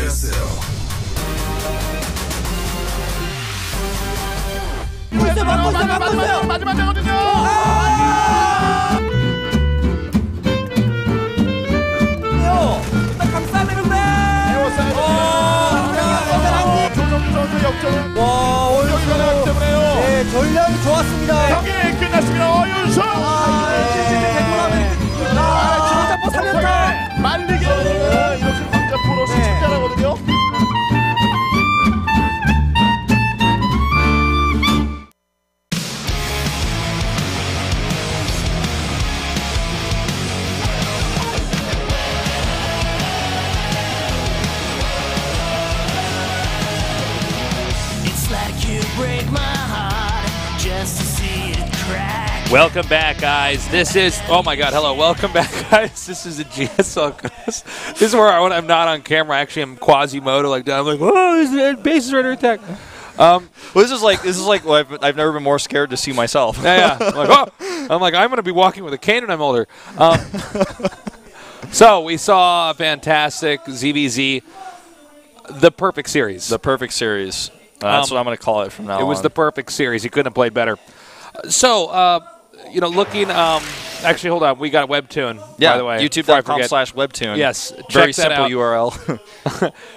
GSL. 와, 오윤수 네, 전략이 좋았습니다. 경기 끝났습니다. 오윤수. 진짜 살렸다. 말리게 이렇게 광자 프로스 진짜라거든요. Welcome back, guys. This is, oh my God, hello. Welcome back, guys. This is the GSL Code. This is where I'm not on camera. Actually, I'm Quasimodo like that. I'm like, oh, this base is under attack. Well, this is like well, I've never been more scared to see myself. Yeah. I'm like, I'm going to be walking with a cane when I'm older. So we saw a fantastic ZVZ, the perfect series. The perfect series. That's what I'm going to call it from now on. It was the perfect series. He couldn't have played better. So, you know, looking, actually, hold on. We got a webtoon, by the way. YouTube.com/webtoon. Yes. Very simple URL.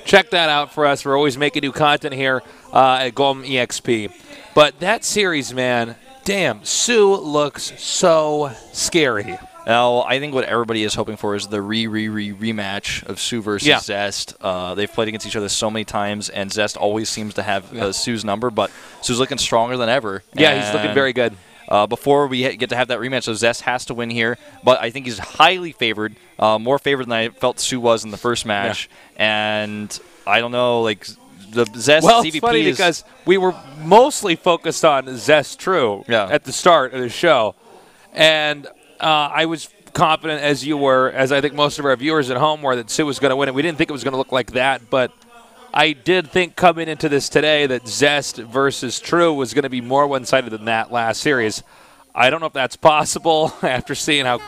Check that out for us. We're always making new content here at GOMEXP. But that series, man, damn, Sue looks so scary. Now, I think what everybody is hoping for is the rematch of Sue versus Zest. They've played against each other so many times, and Zest always seems to have Sue's number, but Sue's looking stronger than ever. Yeah, he's looking very good. Before we get to have that rematch, so Zest has to win here, but I think he's highly favored, more favored than I felt Sue was in the first match. Yeah. And I don't know, like, the Zest well, CVP it's funny because we were mostly focused on Zest True at the start of the show, and I was confident, as you were, as I think most of our viewers at home were, that Sue was going to win it. We didn't think it was going to look like that, but I did think coming into this today that Zest versus True was going to be more one-sided than that last series. I don't know if that's possible after seeing how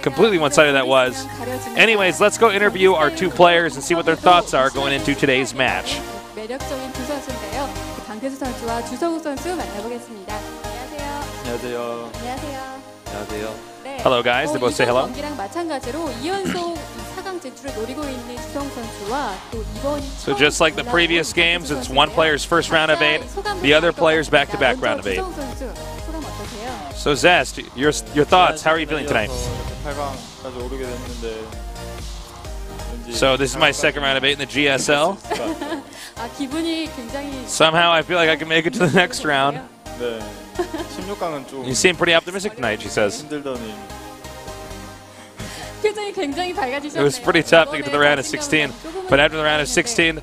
completely one-sided that was. Anyways, let's go interview our two players and see what their thoughts are going into today's match. 매력적인 두 선수인데요. 강태수 선수와 주성욱 선수 만나보겠습니다. 안녕하세요. 안녕하세요. 안녕하세요. Hello, guys. They both say hello. So just like the previous games, it's one player's first round of 8, the other player's back-to-back round of 8. So Zest, your thoughts? How are you feeling tonight? So this is my second round of 8 in the GSL. Somehow I feel like I can make it to the next round. You seem pretty optimistic tonight, she says. It was pretty tough to get to the round of 16, but after the round of 16,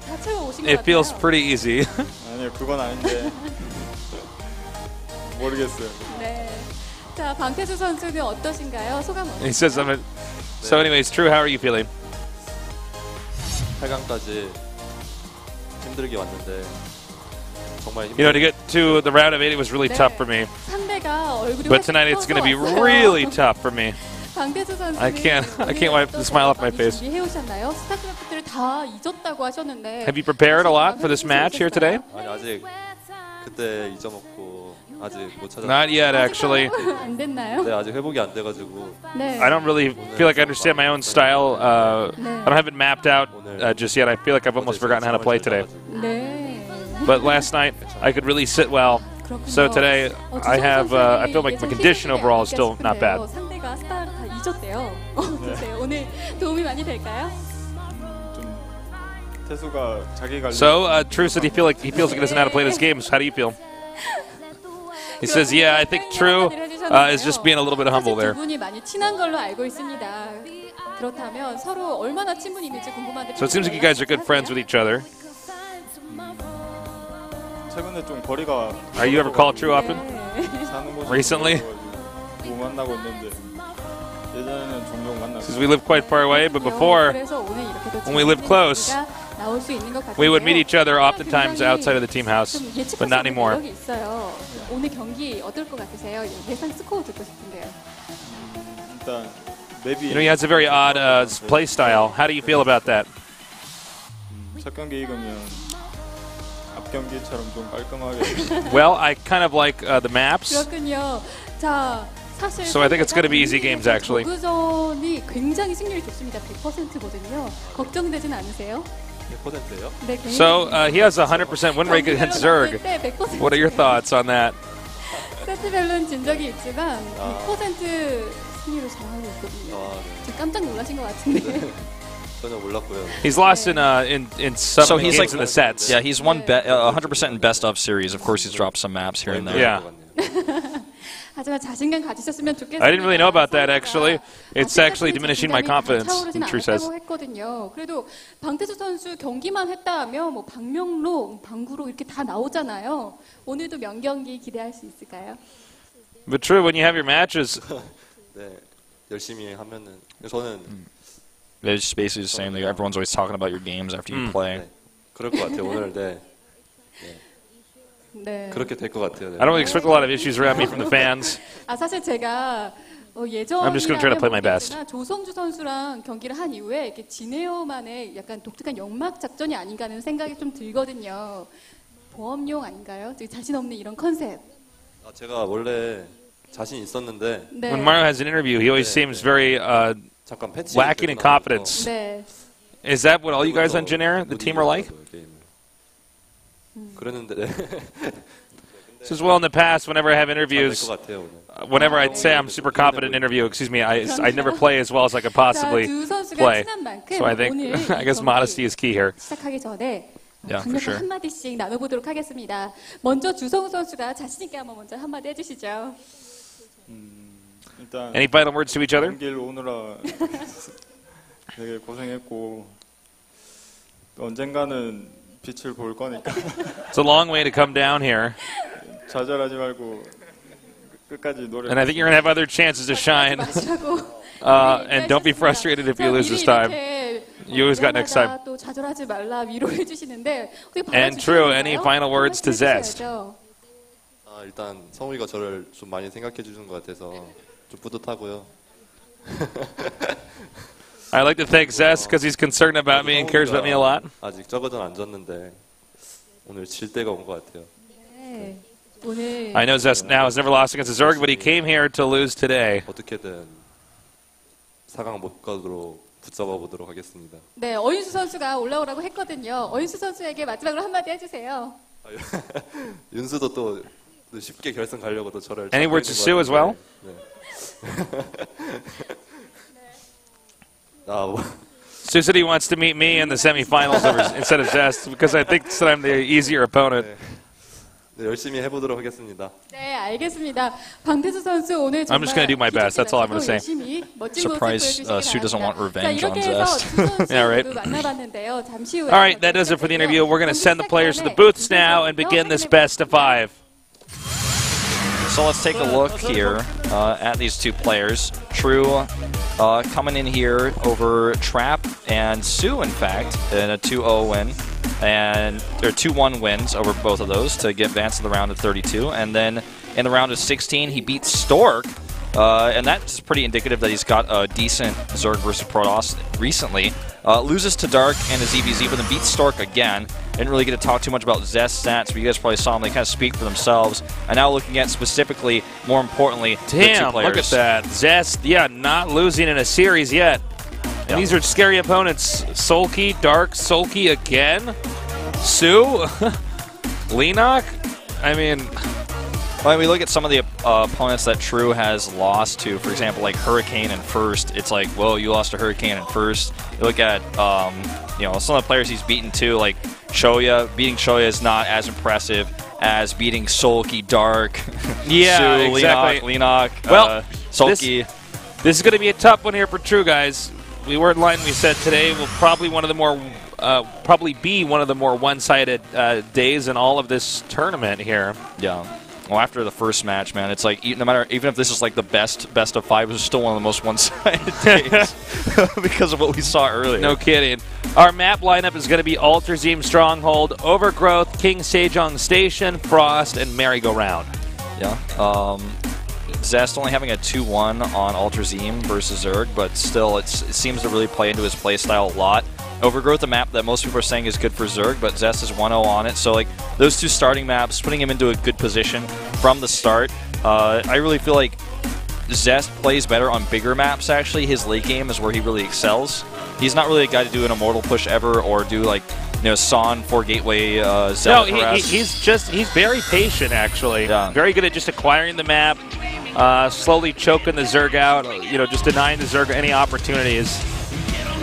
it feels pretty easy. He says, so anyways, True, how are you feeling? 8강까지 힘들게 왔는데 You know, to get to the round of 8, it was really tough for me. But tonight it's going to be really tough for me. I can't wipe the smile off my face. Have you prepared a lot for this match here today? 아니 아직 그때 잊어먹고 아직 못 찾았어요. Not yet, actually. 네, 아직 회복이 안 돼가지고. I don't really feel like I understand my own style. I don't have it mapped out just yet. I feel like I've almost forgotten how to play today. But last night I could really sit well. So today I feel like my condition overall is still not bad. So True said he feels like he doesn't know how to play this game. So how do you feel? He says, yeah, I think True is just being a little bit humble there. So it seems like you guys are good friends with each other. Are you ever called True often? Recently? Since we live quite far away, but before, when we lived close, we would meet each other oftentimes outside of the team house, but not anymore. You know, he has a very odd play style. How do you feel about that? 첫 경기 익으면 앞 경기처럼 좀 깔끔하게. Well, I kind of like the maps. 그렇군요. 자, 사실 So I think it's going to be easy games actually. 저그전이 굉장히 승률이 좋습니다. 100%거든요. 걱정되진 않으세요? 100%예요? 네, So he has a 100% win rate against Zerg. What are your thoughts on that? 세트별로는 진 적이 있지만 100% 승리로 잘하고 있거든요. 지금 깜짝 놀라신 것 같은데. 전혀 몰랐고요. He's lost in some So he's games like in the sets. Yeah, he's won 100% in best of series. Of course, he's dropped some maps here and there. Yeah. 하지만 자신감 가지셨으면 좋겠습니다. I didn't really know about that actually. It's actually diminishing my confidence. True says. 했거든요. 그래도 방태수 선수 경기만 했다 하면 뭐 박명록, 방구로 이렇게 다 나오잖아요. 오늘도 명경기 기대할 수 있을까요? But true, when you have your matches. 네, 열심히 하면은 저는. It's basically the same. Like, everyone's always talking about your games after you play. 네, 그럴 것 같아요. 오늘 네. 네. 그렇게 될 것 같아요. 네. I don't expect a lot of issues around me from the fans. 아 사실 제가 I'm just going to try to play my best. 조성주 선수랑 경기를 한 이후에 이렇게 지네어만의 약간 독특한 연막 작전이 아닌가 하는 생각이 좀 들거든요. 보험용 아닌가요? 자신 없는 이런 컨셉. 아, 제가 원래 자신 있었는데. 네. When Mario has an interview, he always seems very lacking in confidence. 네. Is that what all you guys on Jin the team are like? 그랬는데. 네. Says, well, in the past, whenever I have interviews, whenever I'd say I'm super confident in an interview, excuse me, I never play as well as I could possibly play. So I think, I guess modesty is key here. 시작하기 전에 Yeah, for sure. 한마디씩 나눠보도록 하겠습니다. 먼저 주성우 선수가 자신 있게 한번 먼저 한마디 해주시죠. 일단 Any final words to each other? 경기를 오느라 되게 고생했고 또 언젠가는 빛을 볼 거니까. It's a long way to come down here. 좌절하지 말고 끝까지 노래. And I think you're going to have other chances to shine. And don't be frustrated if you lose this time. You always got next time. 또 좌절하지 말라 위로해 주시는데. And true, any final words to Zest? 아, 일단 성우이가 저를 좀 많이 생각해 주는 것 같아서 좀 뿌듯하고요. I'd like to thank Zest because he's concerned about me and cares about me a lot. 아직 저거는 안 졌는데 오늘 질 때가 온 것 같아요. 네. I know Zest now has never lost against Zerg, but he came here to lose today. 어떻게든 4강 못 가도록 붙잡아 보도록 하겠습니다. 네, 어윤수 선수가 올라오라고 했거든요. 어윤수 선수에게 마지막으로 한마디 해주세요. 윤수도 또 쉽게 결승 가려고 또 저를. Any words to Sue as well? 네. 뭐. Sue said he wants to meet me in the semifinals instead of Zest because I think that I'm the easier opponent. 네, 열심히 해보도록 하겠습니다. 네, 알겠습니다. 방태수 선수 오늘 정말 I'm just going to do my best. That's all I'm going to say. Surprise, Sue doesn't want revenge on Zest. Yeah, right. 만나봤는데요. 잠시 후에. All right, that does it for the interview. We're going to send the players to the booths now and begin this best of 5. So let's take a look here at these two players. True coming in here over Trap and Sue, in fact, in a 2-0 win. And there are 2-1 wins over both of those to get advanced to the round of 32. And then in the round of 16, he beats Stork. And that's pretty indicative that he's got a decent Zerg versus Protoss recently. Loses to Dark and his EVZ, but then beats Stork again. Didn't really get to talk too much about Zest stats, but you guys probably saw them. They kind of speak for themselves. And now looking at specifically, more importantly, the two players. Look at that. Zest, yeah, not losing in a series yet. And these are scary opponents. Sulky, Dark, Sulky again. Sue, Leenock. I mean, when we look at some of the opponents that True has lost to, for example, like Hurricane in first, it's like, whoa, you lost to Hurricane in first. You look at, you know, some of the players he's beaten too, like Shoya. Beating Shoya is not as impressive as beating Sulky, Dark, yeah, Sue, exactly. Leenock, well, Sulky. This is going to be a tough one here for True, guys. We weren't lying. We said today will probably be one of the more one-sided days in all of this tournament here. Yeah. Well, after the first match, man, it's like no matter, even if this is like the best of 5, it was still one of the most one-sided days because of what we saw earlier. No kidding. Our map lineup is going to be Alterzim Stronghold, Overgrowth, King Sejong Station, Frost, and Merry-Go-Round. Yeah. Zest only having a 2-1 on Ultrazine versus Zerg, but still it seems to really play into his playstyle a lot. Overgrowth, a map that most people are saying is good for Zerg, but Zest is 1-0 on it. So like those two starting maps, putting him into a good position from the start. I really feel like Zest plays better on bigger maps, actually. His late game is where he really excels. He's not really a guy to do an Immortal push ever or do like, you know, Son for Gateway Zelda. No, he's very patient, actually. Yeah. Very good at just acquiring the map, slowly choking the Zerg out, you know, just denying the Zerg any opportunities.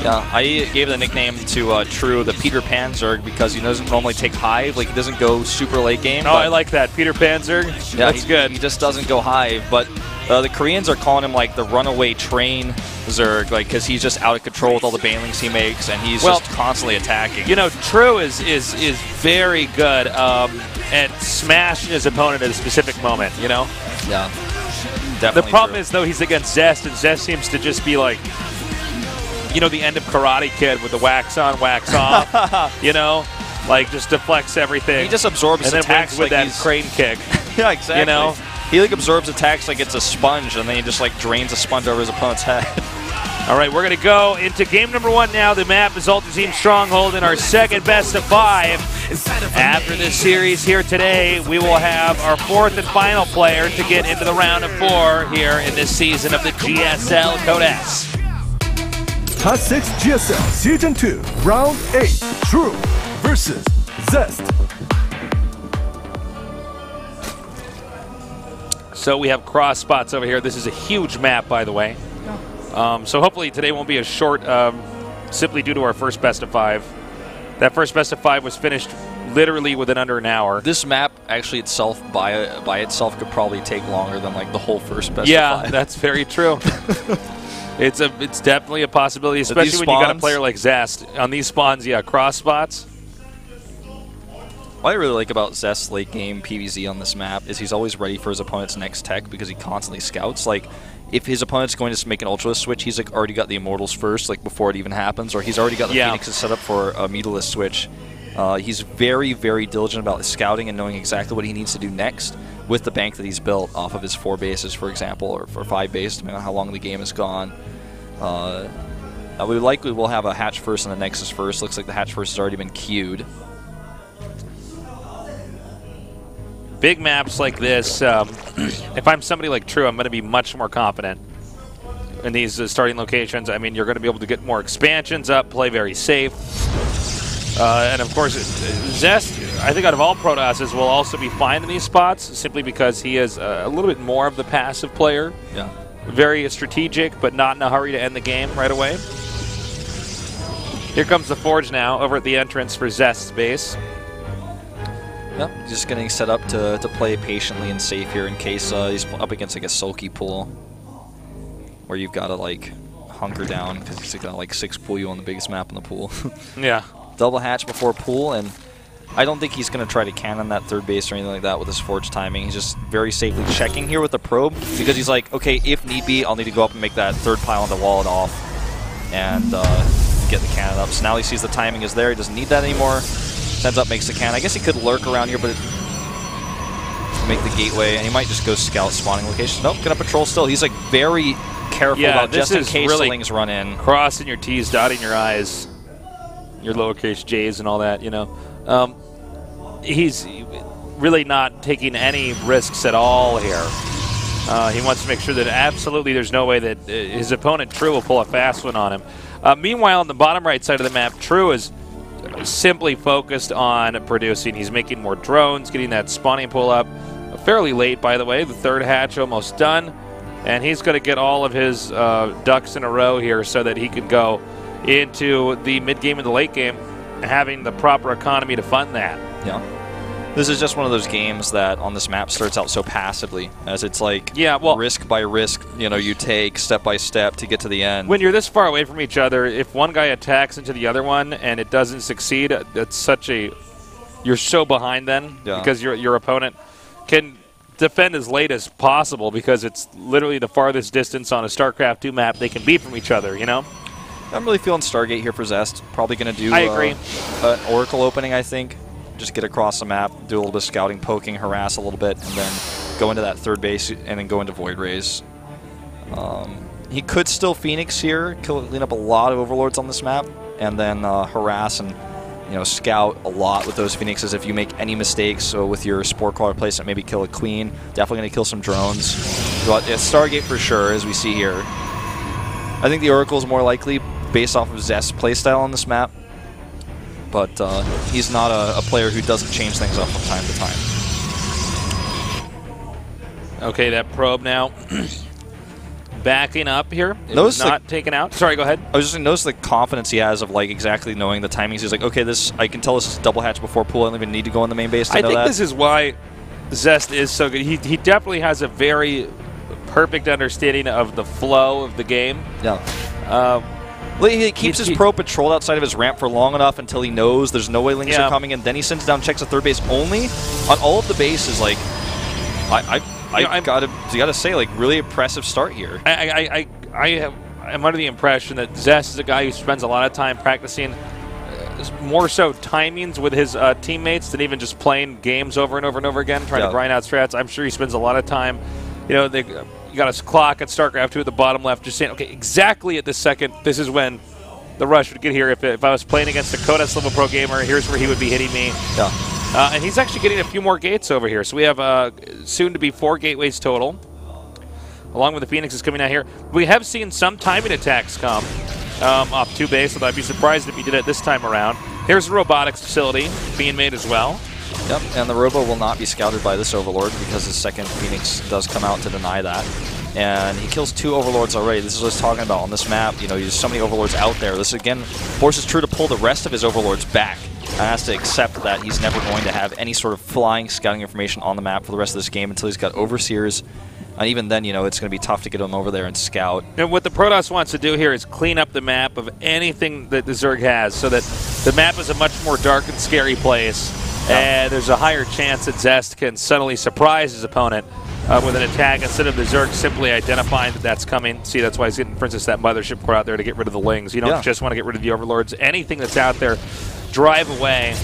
Yeah, I gave the nickname to True, the Peter Pan Zerg, because he doesn't normally take Hive. Like, he doesn't go super late game. Oh, I like that. Peter Pan Zerg? Yeah, that's good. He just doesn't go Hive, but the Koreans are calling him, like, the runaway train Zerg, like, because he's just out of control with all the banelings he makes, and he's just constantly attacking. You know, True is very good at smashing his opponent at a specific moment, you know? Yeah, definitely. The problem true. is, though, he's against Zest, and Zest seems to just be like, you know, the end of Karate Kid with the wax on, wax off, you know? Like, just deflects everything. He just absorbs and then attacks wins with like that crane kick. Yeah, exactly. You know? He, like, absorbs attacks like it's a sponge, and then he just, like, drains a sponge over his opponent's head. All right, we're going to go into game number 1 now. The map is Ultrazine Stronghold in our second best of 5. After this series here today, we will have our 4th and final player to get into the round of 4 here in this season of the GSL Code S. Top 6 GSL Season 2, Round 8, True versus Zest. So we have cross spots over here. This is a huge map, by the way. So hopefully today won't be as short simply due to our first best of 5. That first best of 5 was finished literally within under an hour. This map actually itself, by itself, could probably take longer than like the whole first best of 5. Yeah, that's very true. It's definitely a possibility, especially when you got a player like Zest. On these spawns, yeah, cross spots. What I really like about Zest's late game PvZ on this map is he's always ready for his opponent's next tech because he constantly scouts. Like, if his opponent's going to make an Ultralisk switch, he's like already got the Immortals first, like before it even happens, or he's already got the Phoenixes set up for a Mutalisk switch. He's very, very diligent about his scouting and knowing exactly what he needs to do next with the bank that he's built off of his 4 bases, for example, or for 5 bases, depending on how long the game has gone. We likely will have a Hatch first and a Nexus first. Looks like the Hatch first has already been queued. Big maps like this, if I'm somebody like True, I'm going to be much more confident in these starting locations. I mean, you're going to be able to get more expansions up, play very safe. And of course, Zest, I think out of all Protosses, will also be fine in these spots simply because he is a little bit more of the passive player. Yeah. Very strategic, but not in a hurry to end the game right away. Here comes the Forge now over at the entrance for Zest's base. Yep, just getting set up to play patiently and safe here in case he's up against like a sulky pool where you've got to like hunker down because he's got like 6 pool you on the biggest map in the pool. Yeah. Double hatch before pool, and I don't think he's going to try to cannon that 3rd base or anything like that with his Forge timing. He's just very safely checking here with the probe because he's like, okay, if need be, I'll need to go up and make that 3rd pile on the wall and off and get the cannon up. So now he sees the timing is there. He doesn't need that anymore. Sends up, makes the cannon. I guess he could lurk around here, but make the gateway, and he might just go scout spawning locations. Nope, gonna patrol still. He's like very careful about just in case really slings run in. Crossing your T's, dotting your I's, your lowercase J's and all that, you know. He's really not taking any risks at all here. He wants to make sure that absolutely there's no way that his opponent, True, will pull a fast one on him. Meanwhile, on the bottom right side of the map, True is simply focused on producing. He's making more drones, getting that spawning pool up fairly late, by the way. The 3rd hatch almost done, and he's going to get all of his ducks in a row here so that he can go into the mid-game and the late game having the proper economy to fund that. Yeah. This is just one of those games that on this map starts out so passively, as it's like risk by risk, you know, you take step by step to get to the end. When you're this far away from each other, if one guy attacks into the other one and it doesn't succeed, that's such a... You're so behind then because your opponent can defend as late as possible because it's literally the farthest distance on a StarCraft II map they can be from each other, you know? I'm really feeling Stargate here for Zest. Probably going to do I agree. An Oracle opening, I think. just get across the map, do a little bit of scouting, poking, harass a little bit, and then go into that third base and then go into Void Rays. He could still Phoenix here, clean up a lot of Overlords on this map, and then harass and scout a lot with those Phoenixes if you make any mistakes. So with your Spore Crawler placement, maybe kill a Queen. Definitely going to kill some drones. But Stargate for sure, as we see here. I think the Oracle is more likely based off of Zest's playstyle on this map. But he's not a player who doesn't change things up from time to time. Okay, that probe now. Backing up here. It was not taken out. Sorry, go ahead. I was just going to notice the confidence he has of exactly knowing the timings. He's like, okay, I can tell this is double hatch before pool. I don't even need to go in the main base to know that. I think this is why Zest is so good. He definitely has a very perfect understanding of the flow of the game. Yeah. He keeps his pro patrolled outside of his ramp for long enough until he knows there's no way Lings are coming in. Then he sends down checks at third base only. On all of the bases, I gotta say, really impressive start here. I'm under the impression that Zest is a guy who spends a lot of time practicing more so timings with his teammates than even just playing games over and over and over again, trying to grind out strats. I'm sure he spends a lot of time. You got a clock at StarCraft II at the bottom left, just saying, okay, exactly at this second, this is when the rush would get here. If I was playing against a Code S level pro gamer, here's where he would be hitting me. Yeah. And he's actually getting a few more gates over here. So we have soon to be 4 gateways total, along with the Phoenixes coming out here. We have seen some timing attacks come off 2 base, although I'd be surprised if he did it this time around. Here's the robotics facility being made as well. Yep, and the Robo will not be scouted by this Overlord because his second Phoenix does come out to deny that. And he kills 2 Overlords already. This is what I was talking about on this map. There's so many Overlords out there. This, again, forces True to pull the rest of his Overlords back. And has to accept that he's never going to have any sort of flying scouting information on the map for the rest of this game until he's got Overseers. And even then, it's going to be tough to get him over there and scout. And what the Protoss wants to do here is clean up the map of anything that the Zerg has so that the map is a much more dark and scary place. And there's a higher chance that Zest can suddenly surprise his opponent with an attack instead of the Zerg simply identifying that that's coming. See, that's why he's getting, for instance, that Mothership core out there to get rid of the Lings. You don't just want to get rid of the Overlords. Anything that's out there, drive away.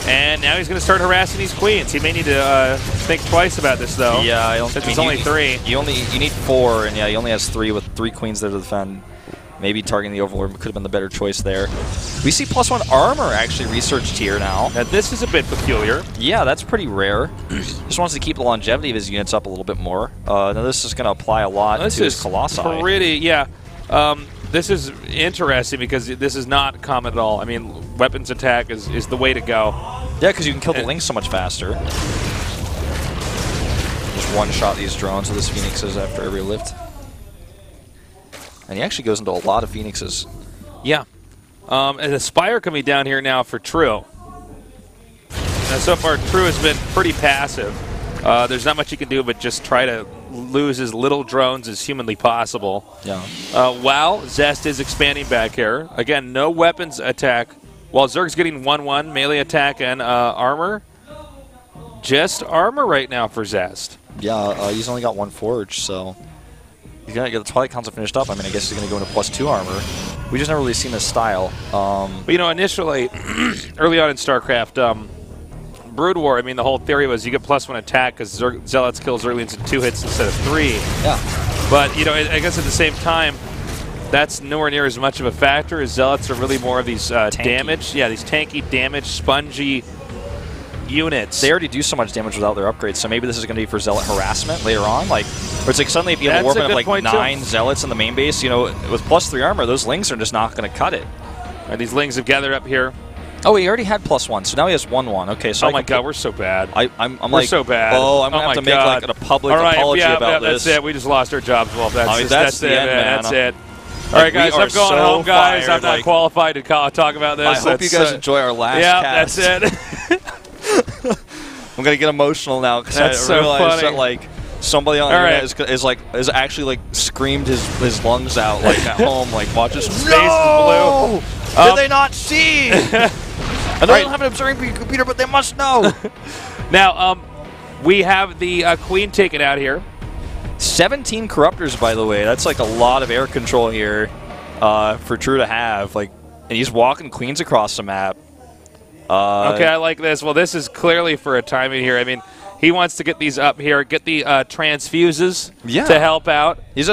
And now he's going to start harassing these Queens. He may need to think twice about this, though. Yeah, since it's only 3. You need 4, and he only has 3 with 3 Queens there to defend. Maybe targeting the Overlord could have been the better choice there. We see +1 armor actually researched here now. Now this is a bit peculiar. Yeah, that's pretty rare. Just wants to keep the longevity of his units up a little bit more. Now this is going to apply a lot to his Colossi. This is interesting because this is not common at all. I mean, weapons attack is the way to go. Yeah, because you can kill the Lings so much faster. Just one-shot these drones with his Phoenixes after every lift. And he actually goes into a lot of Phoenixes. Yeah. And the Spire coming down here now for True. Now, so far, True has been pretty passive. There's not much he can do but just try to lose as little drones as humanly possible. Yeah. While Zest is expanding back here. Again, no weapons attack. While Zerg's getting 1-1 melee attack and armor. Just armor right now for Zest. Yeah, he's only got 1 Forge, so... He's going to get the Twilight Council finished up. I mean, I guess he's going to go into +2 armor. We just never really seen this style. But, initially, early on in StarCraft, Brood War, I mean, the whole theory was you get +1 attack because Zealots kill Zerglings in 2 hits instead of 3. Yeah. But, I guess at the same time, that's nowhere near as much of a factor as Zealots are really more of these damage. Yeah, these tanky, damage, spongy units. They already do so much damage without their upgrades, so maybe this is going to be for Zealot harassment later on. Where it's suddenly if you have a warband of 9 Zealots in the main base, with +3 armor, those Lings are just not going to cut it. And these Lings have gathered up here. Oh, he already had +1, so now he has 1-1. Okay, so oh my God, we're so bad. We're so bad. Oh, I'm going to have to make a public apology about this. That's it. We just lost our jobs. Well, that's the end, man. That's it. All right, guys, I'm going home, guys. Fired. I'm not qualified to talk about this. I hope you guys enjoy our last cast. That's it. I'm gonna get emotional now because I realized that somebody on the internet is actually screamed his lungs out at home watch his face is blue. Did they not see? I don't have an observing computer, but they must know. Now we have the Queen taken out here. 17 Corruptors, by the way. That's a lot of air control here for True to have. And he's walking Queens across the map. Okay, I like this. Well, this is clearly for a timing here. I mean, he wants to get these up here, get the transfuses to help out. He's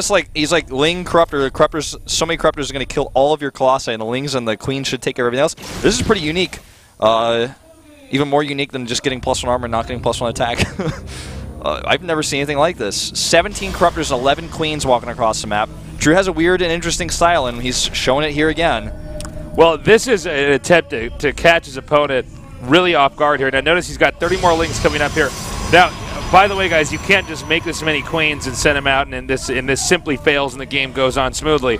like Ling Corruptor. The Corruptors, so many Corruptors are going to kill all of your Colossi, and the Lings and the Queen should take care of everything else. This is pretty unique. Even more unique than just getting +1 armor and not getting +1 attack. I've never seen anything like this. 17 Corruptors and 11 Queens walking across the map. Drew has a weird and interesting style, and he's showing it here again. Well, this is an attempt to catch his opponent really off guard here. Now, notice he's got 30 more Lings coming up here. Now, by the way, guys, you can't just make this many Queens and send them out, and this simply fails, and the game goes on smoothly.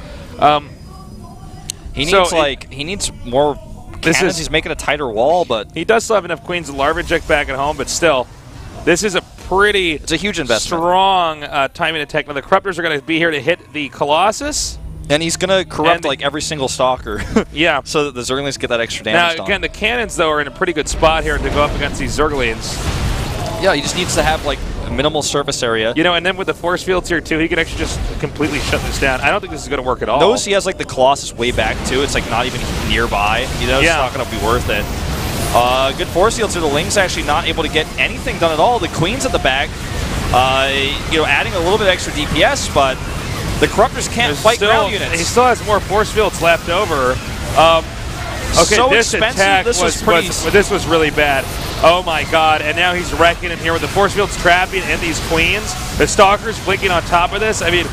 He needs more cannons. He's making a tighter wall, but he does still have enough Queens to larva inject back at home. But still, this is a it's a huge investment. Strong timing attack. Now the Corruptors are going to be here to hit the Colossus. And he's going to corrupt like every single Stalker. Yeah. So that the Zerglings get that extra damage. Now, again, the cannons, though, are in a pretty good spot here to go up against these Zerglings. Yeah, he just needs to have, like, a minimal surface area. You know, and then with the force fields here, too, he can actually just completely shut this down. I don't think this is going to work at all. Notice he has, like, the Colossus way back, too. It's, like, not even nearby. You know, it's not going to be worth it. Good force fields here. The Ling's actually not able to get anything done at all. The Queen's at the back, you know, adding a little bit extra DPS, but the Corruptors can't fight ground units. He still has more force fields left over. Okay, so this attack this was really bad. Oh my god, and now he's wrecking him here with the force fields trapping and these Queens. The Stalkers blinking on top of this. I mean,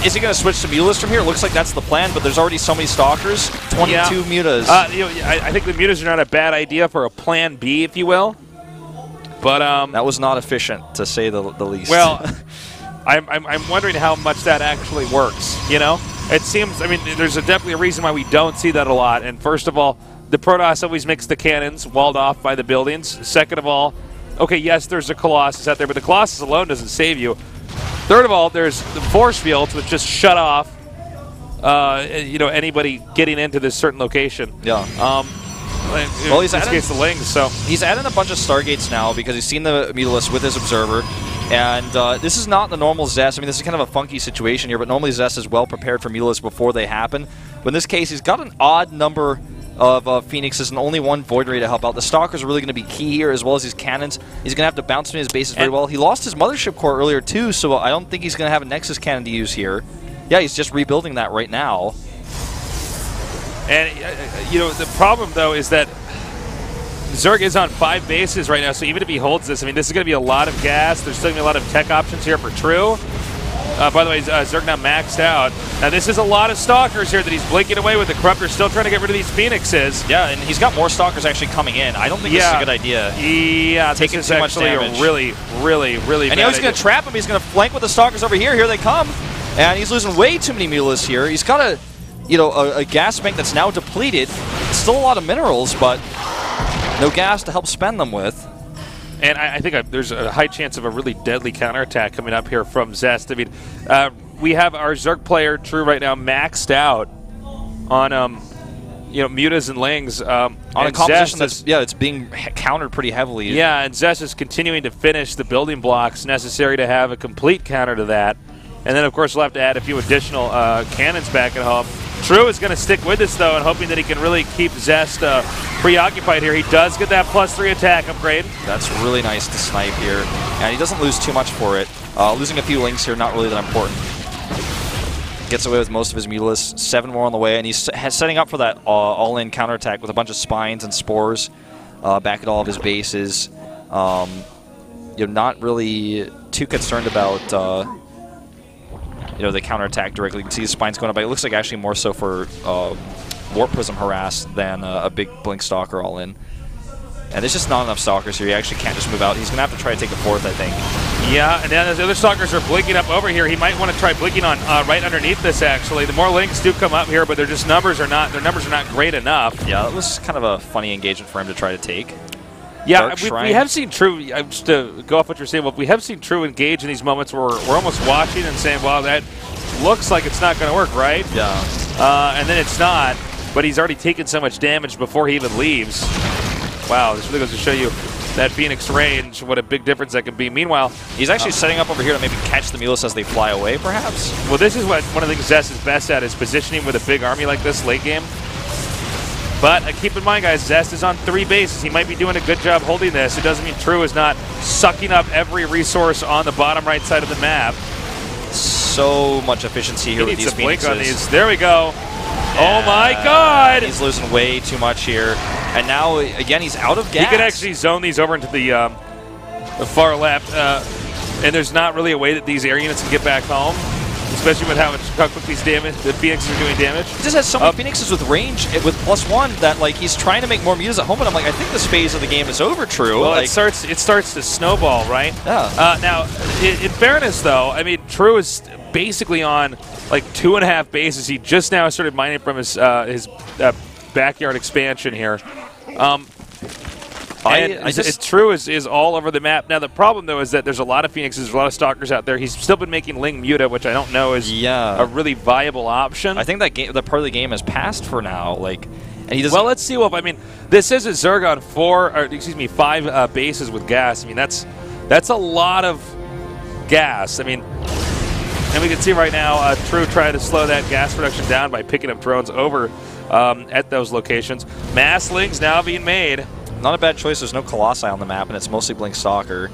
is he going to switch to Mutas from here? It looks like that's the plan, but there's already so many Stalkers. 22 Mutas. You know, I think the Mutas are not a bad idea for a plan B, if you will. But that was not efficient, to say the least. Well, I'm wondering how much that actually works, you know? It seems, I mean, there's definitely a reason why we don't see that a lot. And first of all, the Protoss always makes the cannons walled off by the buildings. Second of all, okay, yes, there's a Colossus out there, but the Colossus alone doesn't save you. Third of all, there's the force fields, which just shut off, you know, anybody getting into this certain location. Yeah. Well, he's adding the Lings, so he's adding a bunch of Stargates now because he's seen the Mutalisk with his Observer, and this is not the normal Zest. I mean, this is kind of a funky situation here, but normally Zest is well prepared for Mutalisk before they happen. But in this case, he's got an odd number of Phoenixes and only one Void Ray to help out. The Stalkers are really going to be key here, as well as his cannons. He's going to have to bounce between his bases very well. He lost his Mothership Core earlier, too, so I don't think he's going to have a Nexus Cannon to use here. Yeah, he's just rebuilding that right now. And, you know, the problem, though, is that Zerg is on 5 bases right now, so even if he holds this, I mean, this is going to be a lot of gas. There's still going to be a lot of tech options here for True. By the way, Zerg now maxed out. Now, this is a lot of Stalkers here that he's blinking away with. The Corruptor still trying to get rid of these Phoenixes. Yeah, and he's got more Stalkers actually coming in. I don't think this is a good idea. Yeah, taking too much damage. A really bad And now he's going to trap him. He's going to flank with the Stalkers over here. Here they come. And he's losing way too many Mutalisks here. He's got a gas bank that's now depleted. Still a lot of minerals, but no gas to help spend them with. And I think there's a high chance of a really deadly counterattack coming up here from Zest. I mean, we have our Zerg player, True, right now maxed out on, you know, Mutas and Lings. On a composition that's, it's being countered pretty heavily. Yeah, and Zest is continuing to finish the building blocks necessary to have a complete counter to that. And then, of course, we'll have to add a few additional cannons back at home. True is going to stick with this, though, and hoping that he can really keep Zest preoccupied here. He does get that +3 attack upgrade. That's really nice to snipe here. And he doesn't lose too much for it. Losing a few Lings here, not really that important. Gets away with most of his Mutalisks. 7 more on the way, and he's setting up for that all-in counterattack with a bunch of Spines and Spores back at all of his bases. You're not really too concerned about you know, the counterattack directly. You can see his Spines going up. It looks like actually more so for Warp Prism Harass than a big Blink Stalker all in. And there's just not enough Stalkers here. He actually can't just move out. He's going to have to try to take a 4th, I think. Yeah, and then the other Stalkers are blinking up over here. He might want to try blinking on right underneath this, actually. The more Links do come up here, but their numbers are not great enough. Yeah, that was kind of a funny engagement for him to try to take. Yeah, we have seen True, just to go off what you're saying, well, we have seen True engage in these moments where we're almost watching and saying, well, that looks like it's not going to work, right? Yeah. And then it's not, but he's already taken so much damage before he even leaves. Wow, this really goes to show you that Phoenix range, what a big difference that can be. Meanwhile, he's actually setting up over here to maybe catch the Mutalisks as they fly away, perhaps? Well, this is what one of the things Zest is best at, is positioning with a big army like this late game. But keep in mind, guys, Zest is on 3 bases. He might be doing a good job holding this. It doesn't mean True is not sucking up every resource on the bottom right side of the map. So much efficiency here with these Phoenixes. On these. There we go. Oh my God! He's losing way too much here. And now, again, he's out of gas. He could actually zone these over into the far left. And there's not really a way that these air units can get back home. Especially with how quick these the Phoenixes are doing damage. He just has so many Phoenixes with range, with +1, that like he's trying to make more mutas at home, and I'm like, I think this phase of the game is over, True. Well, like, it starts to snowball, right? Yeah. Now, in fairness, though, I mean, True is basically on like 2.5 bases. He just now started mining from his backyard expansion here. True is all over the map. Now, the problem, though, is that there's a lot of Phoenixes, there's a lot of Stalkers out there. He's still been making Ling Muta, which I don't know is a really viable option. I think that part of the game has passed for now. Like, and he doesn't. Well, let's see. Well, I mean, this is a Zerg on 5 bases with gas. I mean, that's a lot of gas. I mean, and we can see right now, True trying to slow that gas production down by picking up drones over at those locations. Mass Lings now being made. Not a bad choice. There's no Colossi on the map, and it's mostly Blink Stalker.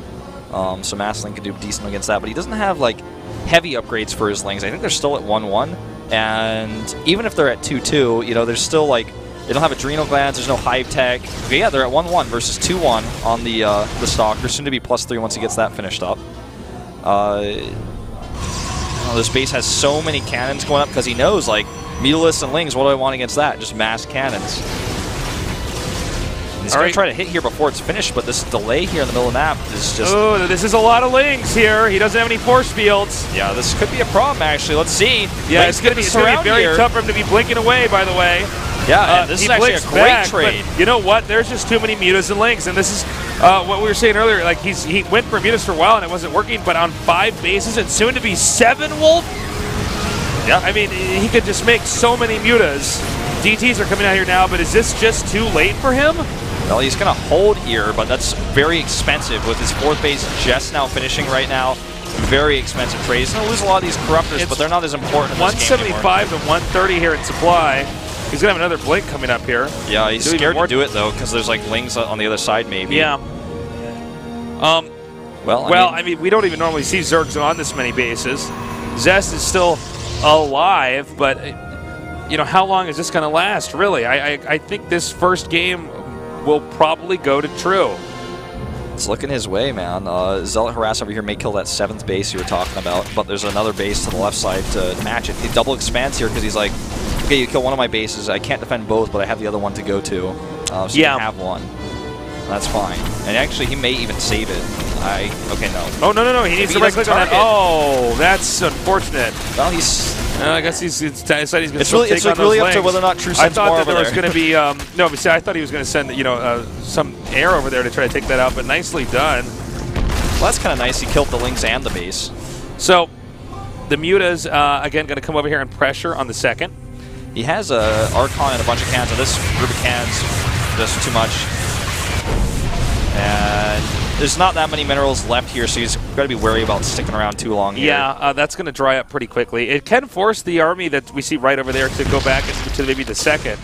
So Masslink can do decent against that, but he doesn't have like heavy upgrades for his Lings. I think they're still at 1-1, and even if they're at 2-2, you know, there's still like they don't have adrenal glands. There's no hive tech. But yeah, they're at 1-1 versus 2-1 on the Stalker. Soon to be +3 once he gets that finished up. This base has so many cannons going up because he knows like Mutalists and Lings. What do I want against that? Just mass cannons. He's going to try to hit here before it's finished, but this delay here in the middle of the map is just... Oh, this is a lot of Lings here. He doesn't have any force fields. Yeah, this could be a problem, actually. Let's see. Yeah, it's going to be very tough for him to be blinking away, by the way. Yeah, and this is actually a great trade. You know what? There's just too many Mutas and Lings, and this is what we were saying earlier. Like, he went for Mutas for a while, and it wasn't working, but on 5 bases and soon to be 7, Wolf? Yeah. I mean, he could just make so many Mutas. DTs are coming out here now, but is this just too late for him? Well, he's going to hold here, but that's very expensive with his 4th base just now finishing right now. Very expensive trade. He's going to lose a lot of these Corruptors, but they're not as important in this game anymore. 175 to 130 here in supply. He's going to have another Blink coming up here. Yeah, he's scared to do it, though, because there's, like, Lings on the other side, maybe. Yeah. I mean, we don't even normally see Zergs on this many bases. Zest is still alive, but, you know, how long is this going to last, really? I think this first game will probably go to True. It's looking his way, man. Zealot Harass over here may kill that 7th base you were talking about, but there's another base to the left side to match it. He double expands here because he's like, okay, you kill one of my bases. I can't defend both, but I have the other one to go to. So you can have one. That's fine. And actually, he may even save it. Okay, no. Oh, no. He needs to right-click on that. Oh, that's unfortunate. Well, he's... I guess he's decided he's going to take on those Lings. It's really up to whether or not True sends more over there. I thought that there was going to be... no, but see, I thought he was going to send, you know, some air over there to try to take that out, but nicely done. Well, that's kind of nice. He killed the Lings and the base. So, the Mutas, again, going to come over here and pressure on the 2nd. He has a Archon and a bunch of cans, and this group of cans does too much. And there's not that many minerals left here, so he's got to be wary about sticking around too long here. Yeah, that's going to dry up pretty quickly. It can force the army that we see right over there to go back to maybe the 2nd.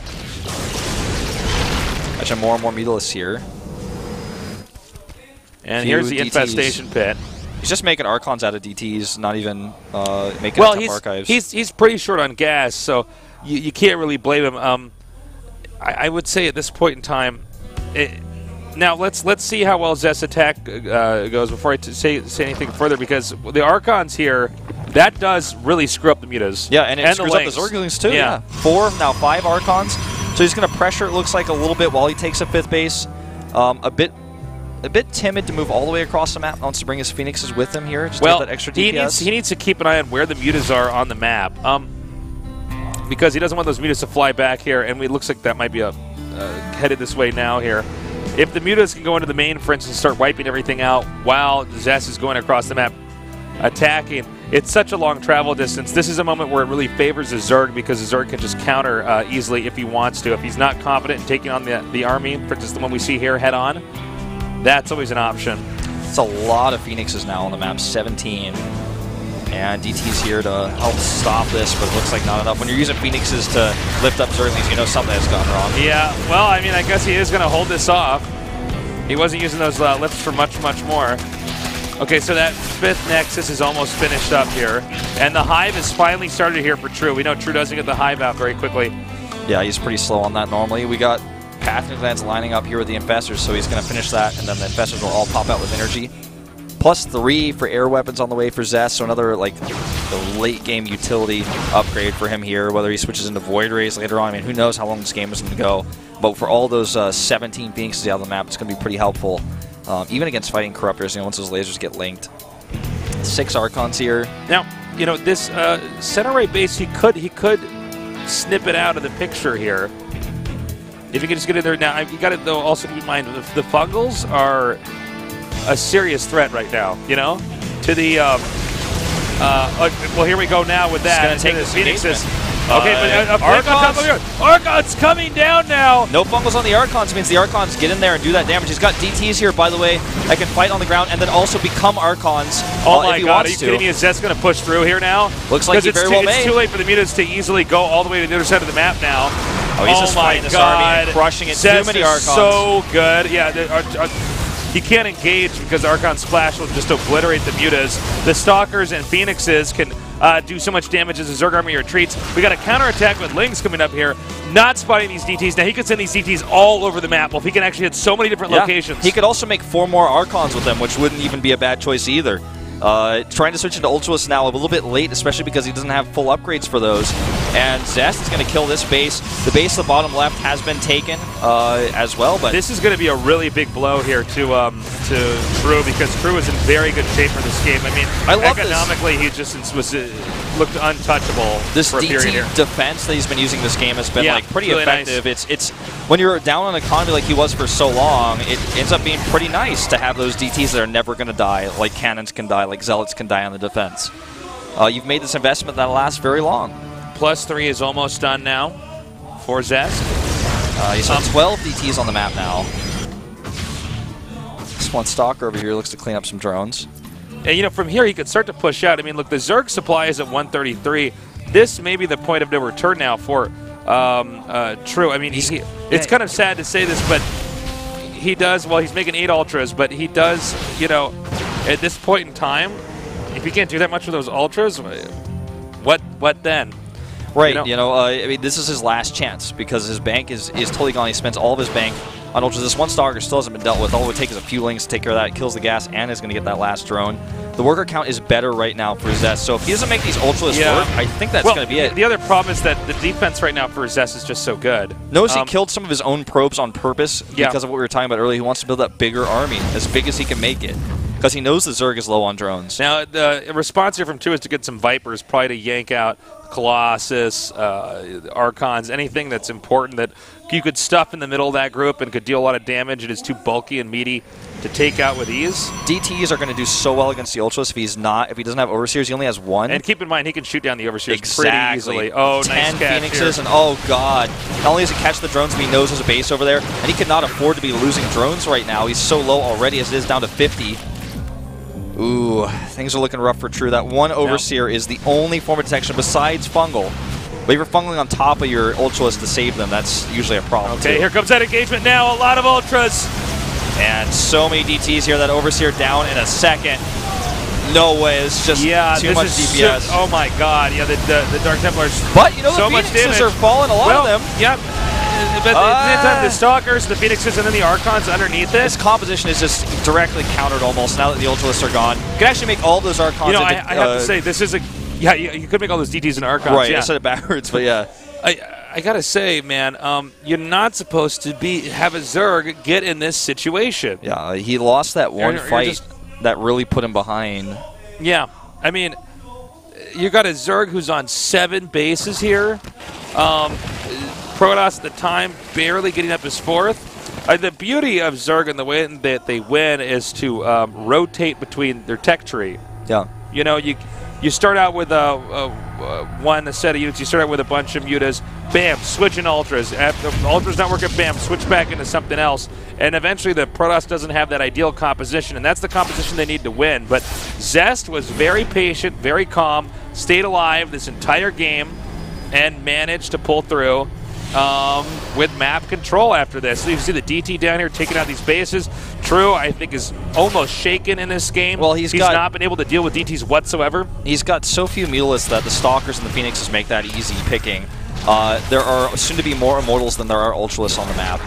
Actually, more and more Mutalists here. And here's the infestation pit. He's just making Archons out of DTs, not even making archives. He's pretty short on gas, so you can't really blame him. I would say at this point in time... Now let's see how well Zest's attack goes before I say anything further, because the Archons here, that does really screw up the Mutas. Yeah, and it screws up the Zerglings too. Yeah. 4, now 5 Archons. So he's going to pressure, it looks like, a little bit while he takes a 5th base. A bit timid to move all the way across the map. Wants to bring his Phoenixes with him here. Just to get that extra DPS. He needs to keep an eye on where the Mutas are on the map, because he doesn't want those Mutas to fly back here, and it looks like that might be headed this way now here. If the Mutas can go into the main, for instance, start wiping everything out while Zest is going across the map attacking, it's such a long travel distance. This is a moment where it really favors the Zerg, because the Zerg can just counter easily if he wants to. If he's not confident in taking on the army, for instance, the one we see here head on, that's always an option. It's a lot of Phoenixes now on the map, 17. And DT's here to help stop this, but it looks like not enough. When you're using Phoenixes to lift up Zerglings, you know something has gone wrong. Yeah, well, I mean, I guess he is going to hold this off. He wasn't using those lifts for much, much more. Okay, so that 5th Nexus is almost finished up here. And the Hive has finally started here for True. We know True doesn't get the Hive out very quickly. Yeah, he's pretty slow on that normally. We got Pathogen Glands lining up here with the Infestors, so he's going to finish that, and then the Infestors will all pop out with energy. +3 for air weapons on the way for Zest, so another like the late game utility upgrade for him here, whether he switches into Void Rays later on. I mean, who knows how long this game is going to go. But for all those 17 Phoenixes out of the map, it's going to be pretty helpful. Even against fighting Corruptors, you know, once those lasers get linked. 6 Archons here. Now, you know, this center right base, he could snip it out of the picture here. If you can just get in there now. You got to though also keep in mind the Fungals are a serious threat right now, you know, to the well, here we go now with that. It's going to take the Phoenixes. Okay, but Archon's coming down now. No Fungals on the Archons means the Archons get in there and do that damage. He's got DTs here, by the way, that can fight on the ground and then also become Archons. Oh my God, are you kidding me? Is Zest going to push through here now? Looks like he very well may. It's too late for the mutants to easily go all the way to the other side of the map now. Oh, he's just fighting this army and crushing it. Zest too many Archons. So good. Yeah, he can't engage because Archon Splash will just obliterate the mutas. The Stalkers and Phoenixes can do so much damage as the Zerg army retreats. We got a counterattack with Lings coming up here, not spotting these DTs. Now he could send these DTs all over the map. Well, if he can actually hit so many different locations. He could also make 4 more Archons with them, which wouldn't even be a bad choice either. Trying to switch into Ultras now a little bit late, especially because he doesn't have full upgrades for those. And Zest is going to kill this base. The base at the bottom left has been taken as well. But this is going to be a really big blow here to True, because True is in very good shape for this game. I mean, economically, he just looked untouchable this for a period here. Defense that he's been using this game has been like pretty really effective. Nice. It's when you're down on economy like he was for so long, it ends up being pretty nice to have those DTs that are never going to die, like cannons can die, like zealots can die on the defense. You've made this investment that'll last very long. +3 is almost done now for Zest. He's got 12 DTs on the map now. This one Stalker over here looks to clean up some drones. And, you know, from here he could start to push out. I mean, look, the Zerg supply is at 133. This may be the point of no return now for True. I mean, it's kind of sad to say this, but he does, well, he's making 8 Ultras, but he does, you know, at this point in time, if he can't do that much with those Ultras, what then? Right, I mean, this is his last chance because his bank is totally gone. He spends all of his bank on Ultras. This one Stalker still hasn't been dealt with. All it would take is a few Lings to take care of that. It kills the gas and is going to get that last drone. The worker count is better right now for Zest, so if he doesn't make these Ultras work, I think that's going to be it. The other problem is that the defense right now for Zest is just so good. Notice he killed some of his own probes on purpose because of what we were talking about earlier. He wants to build that bigger army, as big as he can make it, because he knows the Zerg is low on drones. Now, the response here from True is to get some Vipers, probably to yank out Colossus, Archons, anything that's important that you could stuff in the middle of that group and could deal a lot of damage. It is too bulky and meaty to take out with ease. DTs are going to do so well against the Ultras if he doesn't have Overseers. He only has 1. And keep in mind, he can shoot down the Overseers pretty easily. Oh, 10 nice catch Phoenixes, here. and oh god. Not only does he catch the drones, but he knows there's a base over there, and he cannot afford to be losing drones right now. He's so low already as it is down to 50. Ooh, things are looking rough for True. That one Overseer is the only form of detection besides Fungal. But if you're Fungling on top of your Ultras to save them, that's usually a problem too. Here comes that engagement now. A lot of Ultras. And so many DTs here. That Overseer down in a second. No way. It's just too much DPS. Oh my god. Yeah, the Dark Templars. But, you know, the Phoenixes are falling, a lot of them. Yep. But the Stalkers, the Phoenixes, and then the Archons underneath it. This composition is just directly countered almost now that the Ultras are gone. You can actually make all those Archons. You know, I have to say, this is a... Yeah, you could make all those DTs and Archons. Right, I said it backwards, but yeah. I gotta say, man, you're not supposed to have a Zerg get in this situation. Yeah, he lost that one fight that really put him behind. Yeah, I mean, you got a Zerg who's on 7 bases here. Protoss at the time barely getting up his 4th. The beauty of Zerg and the way that they win is to rotate between their tech tree. Yeah. You know, you start out with one set of units. You start out with a bunch of mutas. bam, switch in ultras. After ultras not working, bam, switch back into something else. And eventually the Protoss doesn't have that ideal composition, and that's the composition they need to win. But Zest was very patient, very calm, stayed alive this entire game, and managed to pull through with map control after this. So you can see the DT down here taking out these bases. True, I think, is almost shaken in this game. Well, he's not been able to deal with DTs whatsoever. He's got so few Mutalisks that the Stalkers and the Phoenixes make that easy picking. There are soon to be more Immortals than there are Ultralisks on the map.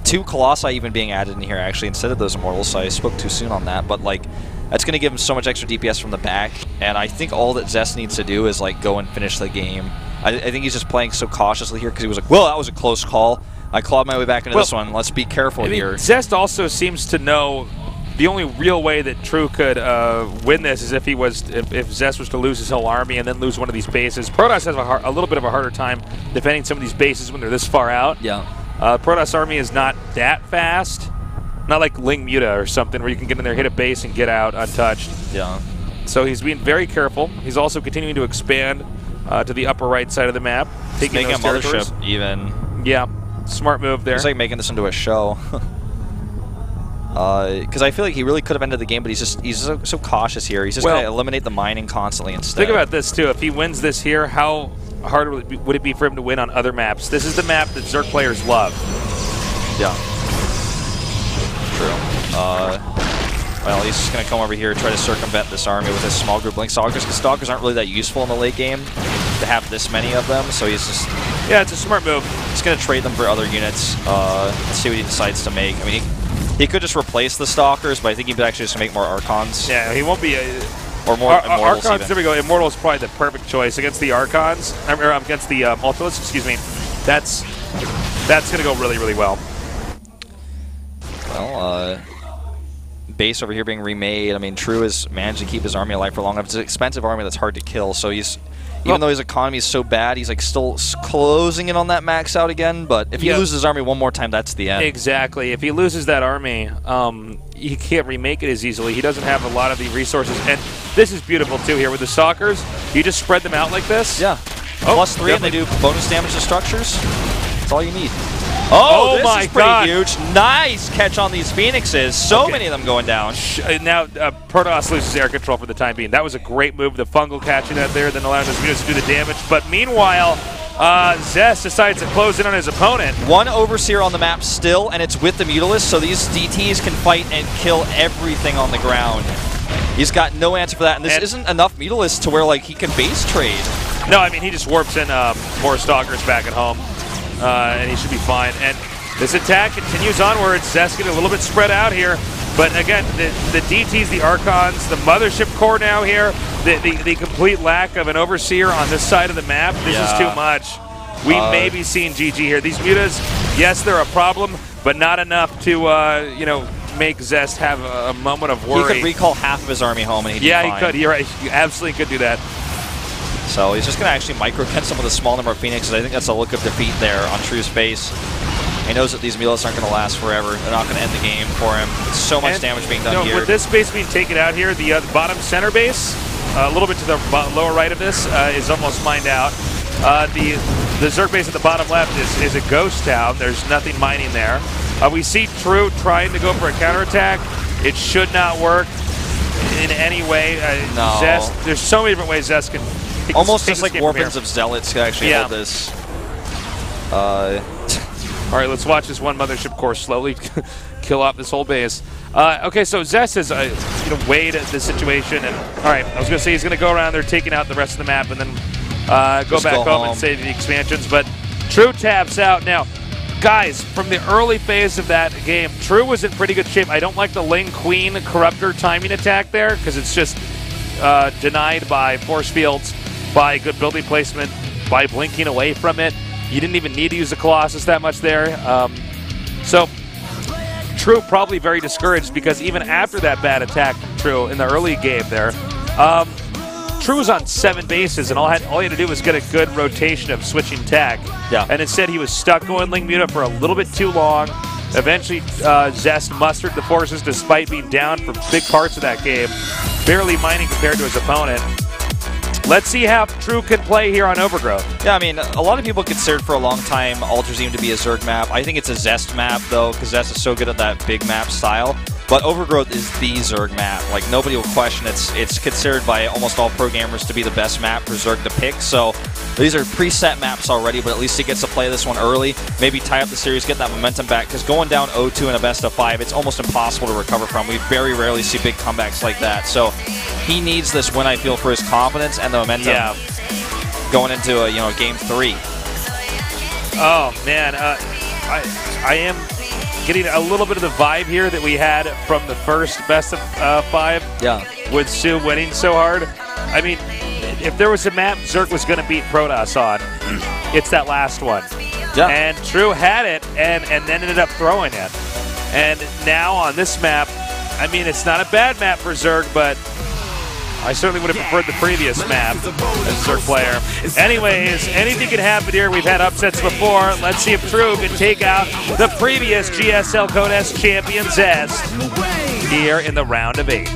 2 Colossi even being added in here, actually, instead of those Immortals, so I spoke too soon on that. But, like, that's going to give him so much extra DPS from the back, and I think all that Zest needs to do is, like, go and finish the game. I think he's just playing so cautiously here because he was like, well, that was a close call. I clawed my way back into this one. Let's be careful here. Zest also seems to know the only real way that True could win this is if Zest was to lose his whole army and then lose one of these bases. Protoss has a little bit of a harder time defending some of these bases when they're this far out. Yeah. Protoss army is not that fast. Not like Ling Muta or something where you can get in there, hit a base, and get out untouched. Yeah. So he's being very careful. He's also continuing to expand to the upper right side of the map. Taking making a territories. mothership even. Yeah. Smart move there. He's like making this into a show. Because I feel like he really could have ended the game, but he's so cautious here. He's just going to eliminate the mining constantly instead. Think about this, too. If he wins this here, how hard would it be for him to win on other maps? This is the map that Zerg players love. Yeah. True. Well, he's just going to come over here and try to circumvent this army with his small group Link Stalkers, because Stalkers aren't really that useful in the late game to have this many of them, so he's just... Yeah, it's a smart move. He's going to trade them for other units, see what he decides to make. I mean, he could just replace the Stalkers, but I think he could actually just make more Archons. Yeah, he won't be... or more Immortals Archons, even. there we go. Immortals is probably the perfect choice against the Archons, or against the Ultralisks, excuse me. That's going to go really, really well. Well, base over here being remade. I mean, True has managed to keep his army alive for long enough. It's an expensive army that's hard to kill, so he's... Even though his economy is so bad, he's like still closing in on that max out again. But if he loses his army one more time, that's the end. Exactly. If he loses that army, he can't remake it as easily. He doesn't have a lot of the resources. And this is beautiful, too, here with the Stalkers. You just spread them out like this. Yeah. Oh, +3, and they do bonus damage to structures. That's all you need. Oh, this my is pretty God. huge. Nice catch on these Phoenixes. So many of them going down. Now, Protoss loses air control for the time being. That was a great move. The fungal catching that there, then allowing those units to do the damage. But meanwhile, Zest decides to close in on his opponent. One Overseer on the map still, and it's with the Mutalisks, so these DTs can fight and kill everything on the ground. He's got no answer for that, and this isn't enough Mutalisks to where like he can base trade. No, I mean, he just warps in more Stalkers back at home. And he should be fine. And this attack continues onwards. Zest getting a little bit spread out here. But again, the DTs, the Archons, the Mothership Core now here, the complete lack of an Overseer on this side of the map, this is too much. We may be seeing GG here. These Mutas, yes, they're a problem, but not enough to, you know, make Zest have a moment of worry. He could recall half of his army home and he'd be fine. He could. You're right. He absolutely could do that. So he's just going to actually micro-ken some of the small number of Phoenixes. I think that's a look of defeat there on True's face. He knows that these Mutalisks aren't going to last forever. They're not going to end the game for him. It's so much damage being done here. With this base being taken out here, the bottom center base, a little bit to the lower right of this, is almost mined out. The Zerg base at the bottom left is a ghost town. There's nothing mining there. We see True trying to go for a counterattack. It should not work in any way. No. Zest, there's so many different ways Zest can... Almost just like Warpins of Zealots could actually hold this. All right, let's watch this one Mothership Core slowly kill off this whole base. Okay, so Zest has weighed the situation, and all right, I was going to say he's going to go around there, taking out the rest of the map, and then go back home and save the expansions. But True taps out now. Guys, from the early phase of that game, True was in pretty good shape. I don't like the Ling Queen Corruptor timing attack there because it's just denied by force fields, by good building placement, by blinking away from it. You didn't even need to use the Colossus that much there. So True probably very discouraged because even after that bad attack from True in the early game there, True was on 7 bases, and all he had to do was get a good rotation of switching tech. Yeah. And instead, he was stuck going Ling Muta for a little bit too long. Eventually, Zest mustered the forces despite being down for big parts of that game, barely mining compared to his opponent. Let's see how True can play here on Overgrowth. Yeah, I mean, a lot of people considered for a long time Ultraseam to be a Zerg map. I think it's a Zest map, though, because Zest is so good at that big map style. But Overgrowth is the Zerg map. Like, nobody will question it's considered by almost all pro gamers to be the best map for Zerg to pick. So these are preset maps already, but at least he gets to play this one early. Maybe tie up the series, get that momentum back, because going down 0-2 in a best of 5, it's almost impossible to recover from. We very rarely see big comebacks like that. So he needs this win, I feel, for his confidence and the momentum going into game 3. Oh man, I am getting a little bit of the vibe here that we had from the first best of 5. Yeah. With Sue winning so hard. I mean, if there was a map Zerg was going to beat Protoss on, it's that last one. Yeah. And True had it and then ended up throwing it. And now on this map, I mean, it's not a bad map for Zerg, but I certainly would have preferred the previous map as a Zerg player. Anyways, anything can happen here. We've had upsets before. Let's see if True can take out the previous GSL Code S Champions Zest here in the round of 8.